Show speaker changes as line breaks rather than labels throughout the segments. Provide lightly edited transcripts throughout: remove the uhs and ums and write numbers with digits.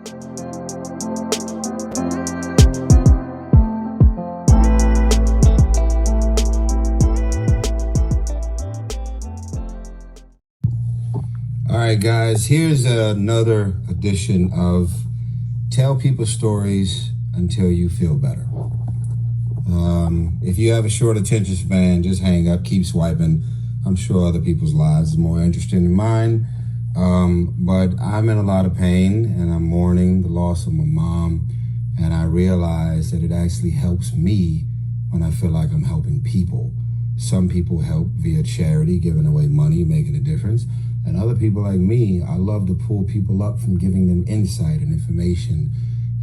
All right, guys, here's another edition of Tell People Stories Until You Feel Better. If you have a short attention span, just hang up, keep swiping. I'm sure other people's lives are more interesting than mine. But I'm in a lot of pain, and I'm mourning the loss of my mom. And I realize that it actually helps me when I feel like I'm helping people. Some people help via charity, giving away money, making a difference. And other people like me, I love to pull people up from giving them insight and information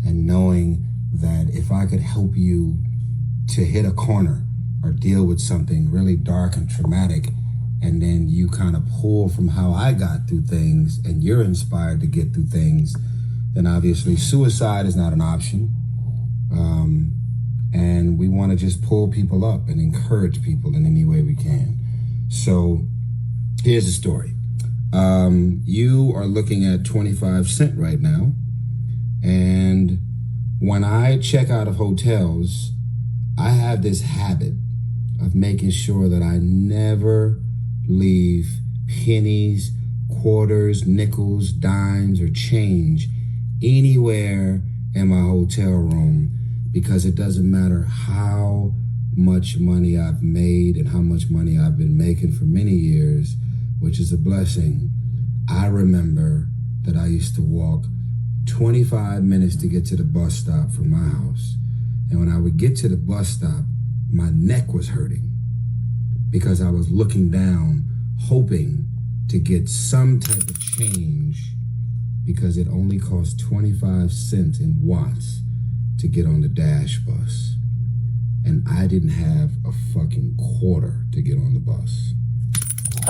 and knowing that if I could help you to hit a corner or deal with something really dark and traumatic, and then you kind of pull from how I got through things and you're inspired to get through things, then obviously suicide is not an option. And we want to just pull people up and encourage people in any way we can. So here's the story. You are looking at 25 cents right now. And when I check out of hotels, I have this habit of making sure that I never leave pennies, quarters, nickels, dimes, or change anywhere in my hotel room, because it doesn't matter how much money I've made and how much money I've been making for many years, which is a blessing. I remember that I used to walk 25 minutes to get to the bus stop from my house. And when I would get to the bus stop, my neck was hurting because I was looking down, hoping to get some type of change, because it only cost 25 cents in watts to get on the dash bus. And I didn't have a fucking quarter to get on the bus.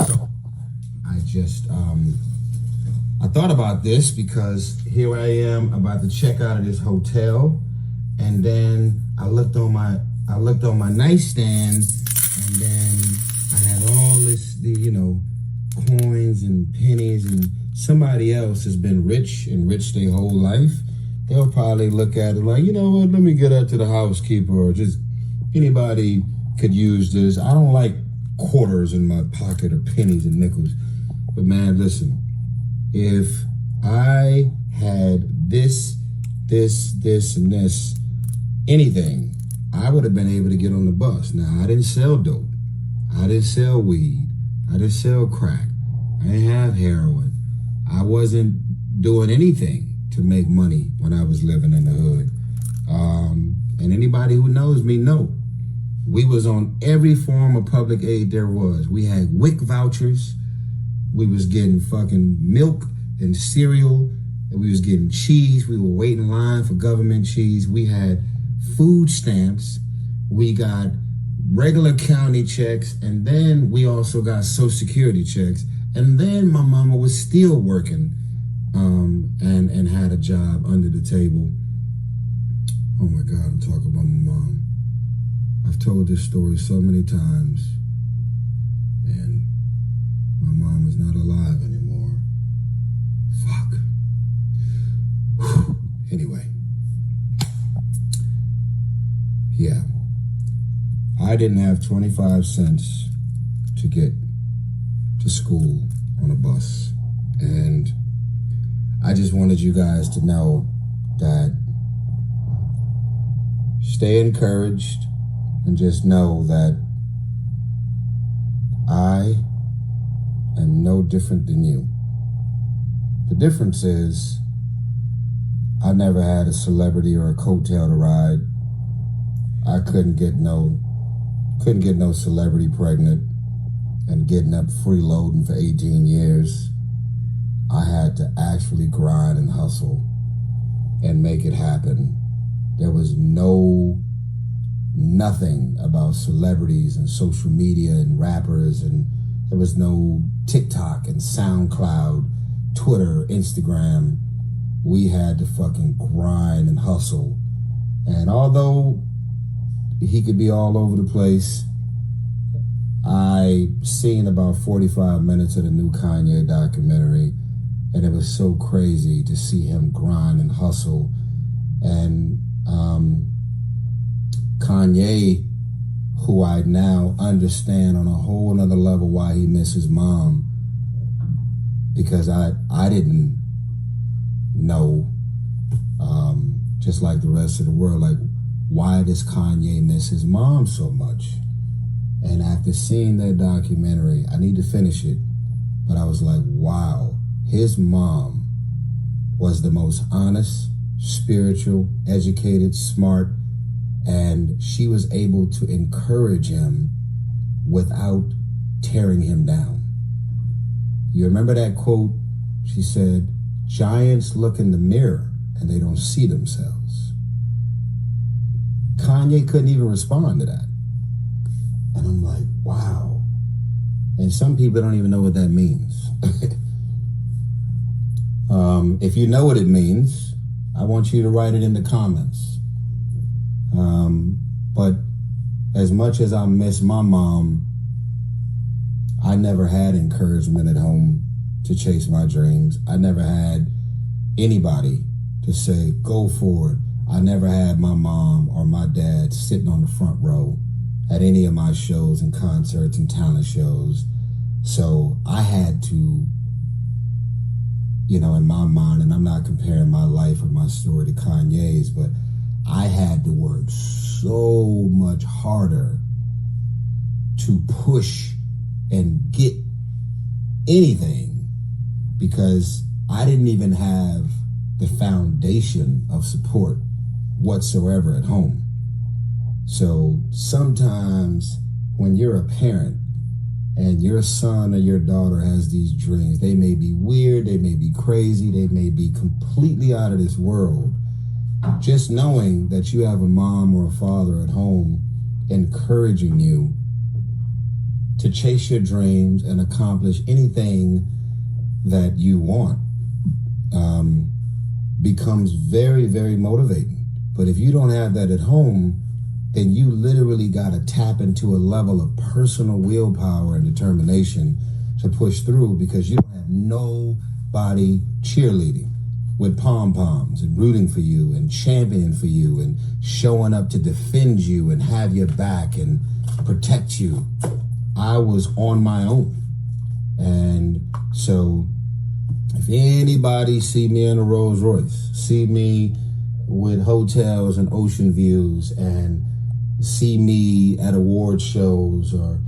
So I just, I thought about this because here I am about to check out of this hotel, and then I looked on my nightstand, and then I had all this, coins and pennies, and somebody else has been rich their whole life. They'll probably look at it like, you know what, let me get that to the housekeeper, or just anybody could use this. I don't like quarters in my pocket or pennies and nickels. But man, listen, if I had this, and this, anything, I would have been able to get on the bus. Now, I didn't sell dope. I didn't sell weed. I didn't sell crack. I didn't have heroin. I wasn't doing anything to make money when I was living in the hood. And anybody who knows me know, we was on every form of public aid there was. We had WIC vouchers. We was getting fucking milk and cereal. And we was getting cheese. We were waiting in line for government cheese. We had food stamps. We got regular county checks. And then we also got Social Security checks. And then my mama was still working and had a job under the table. Oh my God, I'm talking about my mom. I've told this story so many times, and my mom is not alive anymore. Fuck. Anyway. Yeah. I didn't have 25 cents to get to school on a bus. And I just wanted you guys to know that stay encouraged, and just know that I am no different than you. The difference is I never had a celebrity or a coattail to ride. I couldn't get no celebrity pregnant and getting up freeloading for 18 years. I had to actually grind and hustle and make it happen. There was nothing about celebrities and social media and rappers, and there was no TikTok and SoundCloud, Twitter, Instagram. We had to fucking grind and hustle. And although he could be all over the place, I seen about 45 minutes of the new Kanye documentary, And it was so crazy to see him grind and hustle. And Kanye, who I now understand on a whole nother level why he misses mom, because I didn't know, just like the rest of the world, like, why does Kanye miss his mom so much? And after seeing that documentary, I need to finish it, but I was like, wow, his mom was the most honest, spiritual, educated, smart, and she was able to encourage him without tearing him down. You remember that quote? She said, "Giants look in the mirror and they don't see themselves." Kanye couldn't even respond to that. And I'm like, wow. And some people don't even know what that means. If you know what it means, I want you to write it in the comments. But as much as I miss my mom, I never had encouragement at home to chase my dreams. I never had anybody to say, go for it. I never had my mom or my dad sitting on the front row at any of my shows and concerts and talent shows. So I had to, in my mind, and I'm not comparing my life or my story to Kanye's, but I had to work so much harder to push and get anything because I didn't even have the foundation of support whatsoever at home. So sometimes when you're a parent and your son or your daughter has these dreams, they may be weird, they may be crazy, they may be completely out of this world. Just knowing that you have a mom or a father at home encouraging you to chase your dreams and accomplish anything that you want becomes very, very motivating. But if you don't have that at home, then you literally got to tap into a level of personal willpower and determination to push through because you don't have nobody cheerleading with pom-poms and rooting for you and championing for you and showing up to defend you and have your back and protect you. I was on my own. And so if anybody see me in a Rolls Royce, see me with hotels and ocean views and see me at award shows or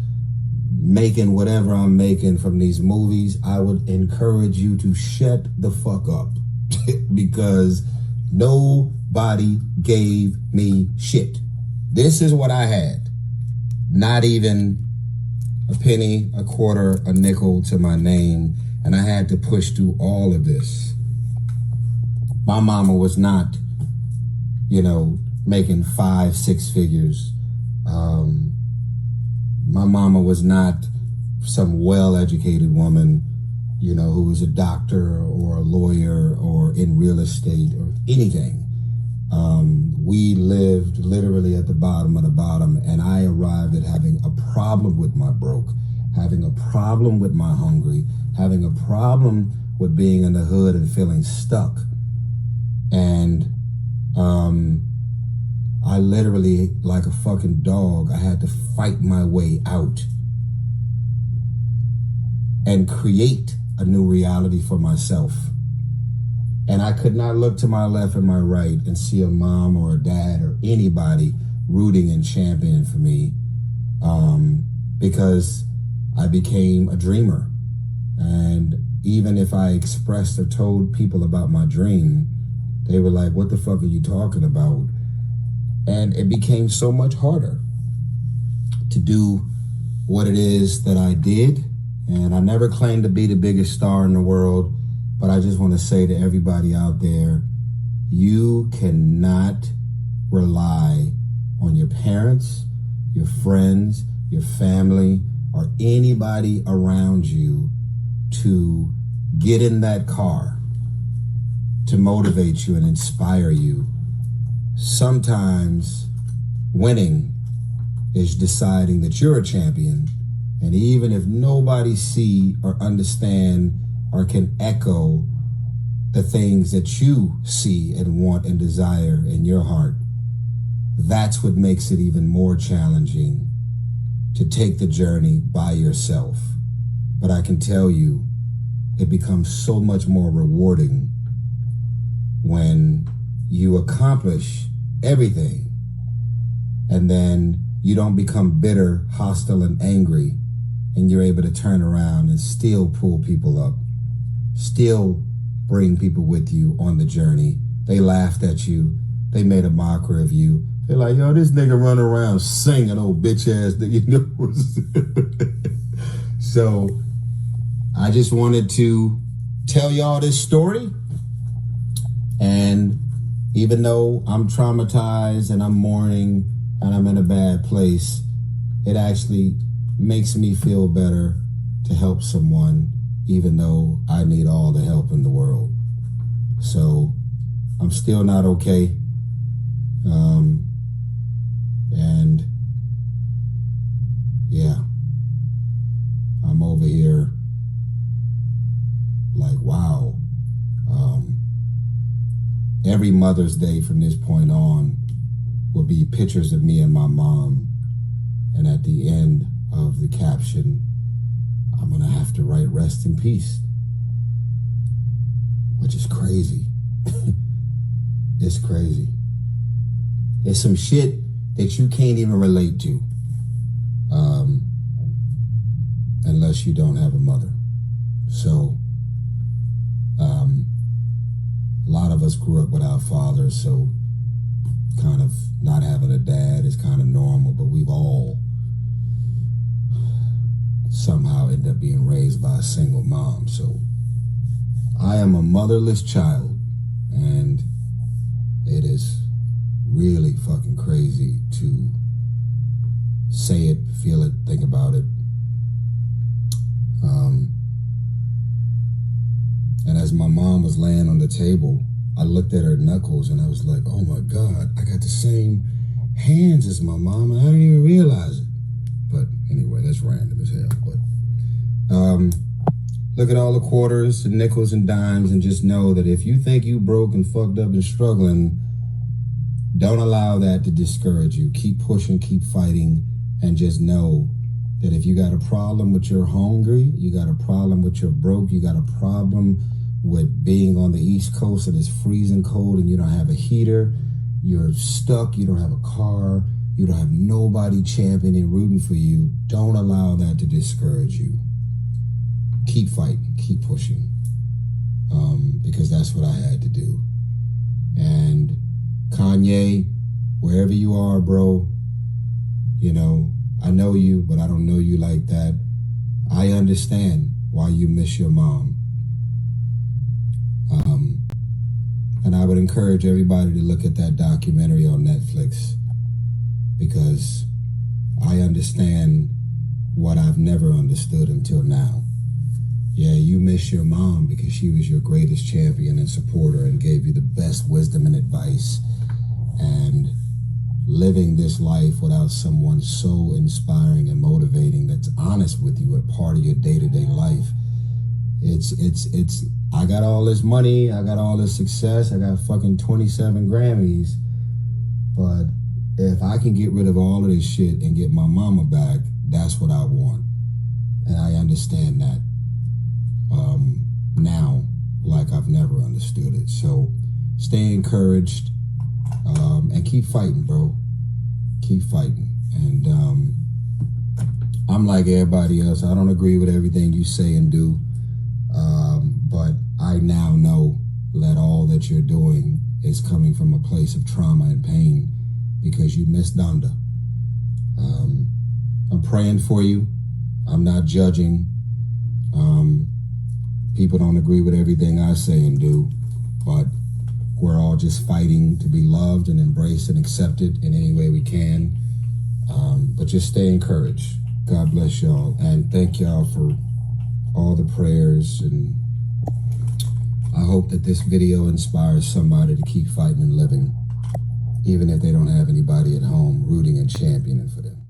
making whatever I'm making from these movies, I would encourage you to shut the fuck up because nobody gave me shit. This is what I had. Not even a penny, a quarter, a nickel to my name, and I had to push through all of this. My mama was not, making 5-6 figures. My mama was not some well-educated woman, who was a doctor or a lawyer or in real estate or anything. We lived literally at the bottom of the bottom, and I arrived at having a problem with my broke, having a problem with my hungry, having a problem with being in the hood and feeling stuck. And I literally, like a fucking dog, I had to fight my way out and create a new reality for myself. And I could not look to my left and my right and see a mom or a dad or anybody rooting and championing for me because I became a dreamer. And even if I expressed or told people about my dream, they were like, what the fuck are you talking about? And it became so much harder to do what it is that I did. And I never claimed to be the biggest star in the world, but I just want to say to everybody out there, you cannot rely on your parents, your friends, your family, or anybody around you to get in that car to motivate you and inspire you. Sometimes winning is deciding that you're a champion, and even if nobody see or understand or can echo the things that you see and want and desire in your heart, that's what makes it even more challenging to take the journey by yourself. But I can tell you, it becomes so much more rewarding when you accomplish everything and then you don't become bitter, hostile, and angry, and you're able to turn around and still pull people up, still bring people with you on the journey. They laughed at you. They made a mockery of you. They're like, yo, this nigga run around singing, old bitch ass nigga. So I just wanted to tell y'all this story. And even though I'm traumatized and I'm mourning and I'm in a bad place, it actually makes me feel better to help someone, even though I need all the help in the world. So I'm still not okay. And yeah, I'm over here like, wow. Every Mother's Day from this point on will be pictures of me and my mom. And at the end of the caption, I'm gonna have to write rest in peace, which is crazy. It's crazy. It's some shit that you can't even relate to unless you don't have a mother. So a lot of us grew up without fathers, so kind of not having a dad is kind of normal, but we've all somehow ended up being raised by a single mom. So I am a motherless child, and it is really fucking crazy to say it, feel it, think about it. And as my mom was laying on the table, I looked at her knuckles and I was like, oh my God, I got the same hands as my mom and I didn't even realize it. But anyway, that's random as hell. But look at all the quarters and nickels and dimes and just know that if you think you broke and fucked up and struggling, don't allow that to discourage you. Keep pushing, keep fighting, and just know that if you got a problem with you're hungry, you got a problem with you're broke, you got a problem with being on the East Coast and it's freezing cold and you don't have a heater, you're stuck, you don't have a car, you don't have nobody championing, rooting for you, don't allow that to discourage you. Keep fighting, keep pushing, because that's what I had to do. And Kanye, wherever you are, bro, you know, I know you, but I don't know you like that. I understand why you miss your mom. And I would encourage everybody to look at that documentary on Netflix, because I understand what I've never understood until now. Yeah, you miss your mom because she was your greatest champion and supporter and gave you the best wisdom and advice. And living this life without someone so inspiring and motivating that's honest with you, a part of your day-to-day life. It's I got all this money, I got all this success, I got fucking 27 Grammys, but if I can get rid of all of this shit and get my mama back, that's what I want. And I understand that now like I've never understood it. So stay encouraged and keep fighting, bro. Keep fighting. And I'm like everybody else. I don't agree with everything you say and do, but I now know that all that you're doing is coming from a place of trauma and pain because you missed Donda. I'm praying for you. I'm not judging. People don't agree with everything I say and do, but we're all just fighting to be loved and embraced and accepted in any way we can. But just stay encouraged. God bless y'all. And thank y'all for all the prayers. And I hope that this video inspires somebody to keep fighting and living, even if they don't have anybody at home rooting and championing for them.